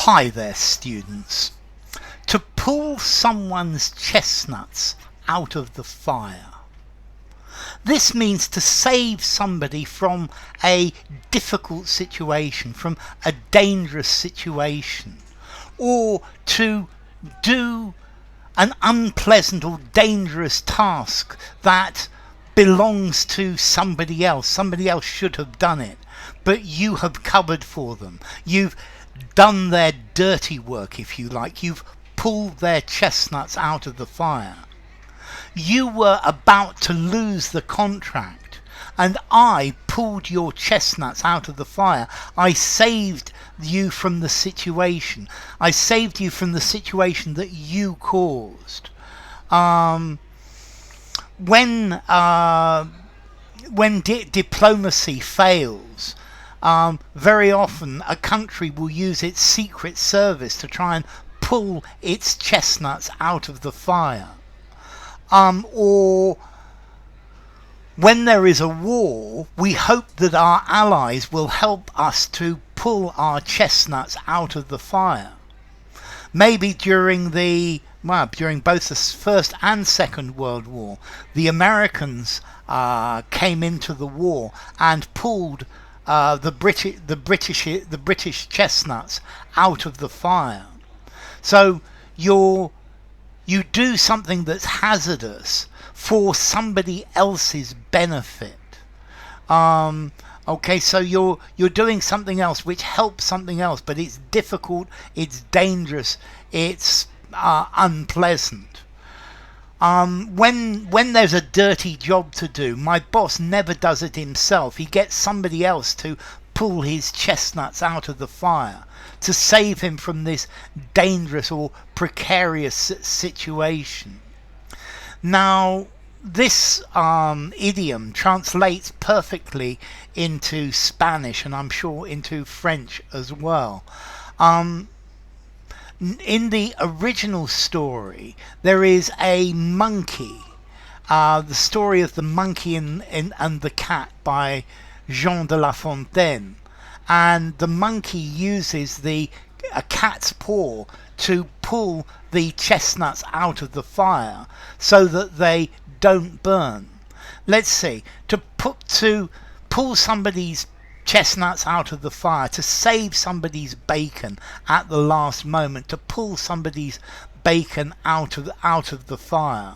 Hi there, students. To pull someone's chestnuts out of the fire. This means to save somebody from a difficult situation, from a dangerous situation, or to do an unpleasant or dangerous task that belongs to somebody else. Somebody else should have done it, but you have covered for them. You've done their dirty work, if you like. You've pulled their chestnuts out of the fire. You were about to lose the contract, and I pulled your chestnuts out of the fire. I saved you from the situation. I saved you from the situation that you caused. When diplomacy fails, very often a country will use its secret service to try and pull its chestnuts out of the fire. Or when there is a war, we hope that our allies will help us to pull our chestnuts out of the fire. Maybe during both the First and Second World War, the Americans came into the war and pulled the British chestnuts out of the fire. So you do something that's hazardous for somebody else's benefit. Okay, so you're doing something else which helps something else, but it's difficult, it's dangerous, it's unpleasant. When there's a dirty job to do, my boss never does it himself. He gets somebody else to pull his chestnuts out of the fire to save him from this dangerous or precarious situation. Now, this idiom translates perfectly into Spanish, and I'm sure into French as well. In the original story, there is a monkey. The story of the monkey and the cat by Jean de La Fontaine. And the monkey uses a cat's paw to pull the chestnuts out of the fire so that they don't burn. Let's see, to pull somebody's chestnuts out of the fire, to save somebody's bacon at the last moment, to pull somebody's bacon out of the fire.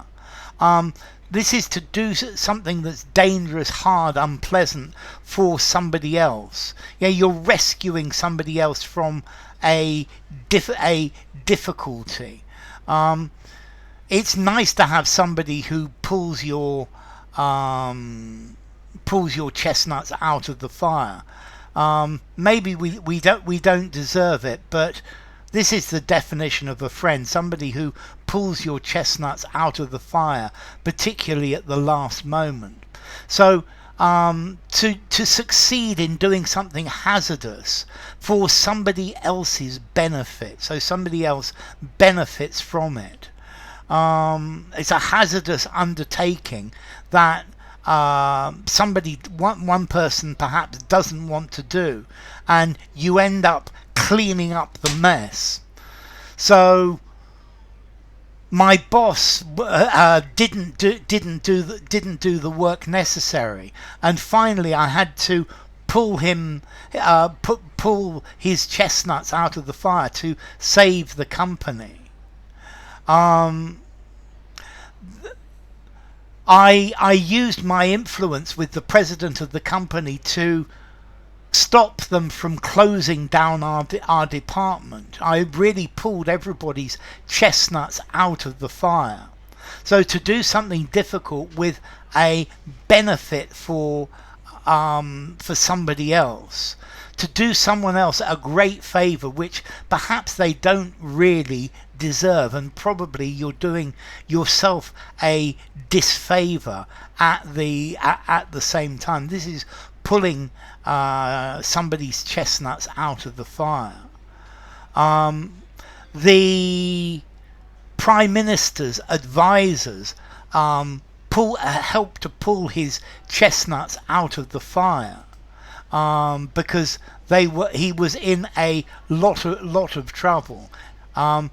This is to do something that's dangerous, hard, unpleasant for somebody else. Yeah, you're rescuing somebody else from a difficulty. It's nice to have somebody who pulls your chestnuts out of the fire. Maybe we don't deserve it, but this is the definition of a friend, somebody who pulls your chestnuts out of the fire, particularly at the last moment. So to succeed in doing something hazardous for somebody else's benefit, so somebody else benefits from it. It's a hazardous undertaking that one person perhaps doesn't want to do, and you end up cleaning up the mess. So my boss didn't do the work necessary, and finally I had to pull his chestnuts out of the fire to save the company. I used my influence with the president of the company to stop them from closing down our department. I really pulled everybody's chestnuts out of the fire. So to do something difficult with a benefit for somebody else, to do someone else a great favor which perhaps they don't really deserve, and probably you're doing yourself a disfavor at the same time. This is pulling somebody's chestnuts out of the fire. The Prime Minister's advisors help to pull his chestnuts out of the fire. because he was in a lot of trouble. Um,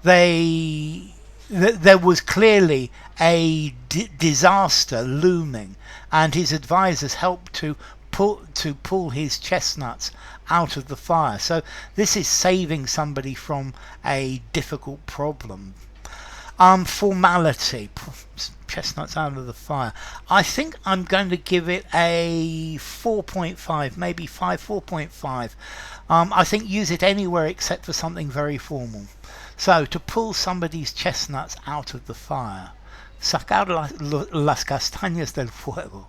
there was clearly a disaster looming, and his advisors helped to pull his chestnuts out of the fire. So this is saving somebody from a difficult problem. Formality. Chestnuts out of the fire. I think I'm going to give it a 4.5, maybe 4.5. I think use it anywhere except for something very formal. So, to pull somebody's chestnuts out of the fire. Sacar las castañas del fuego.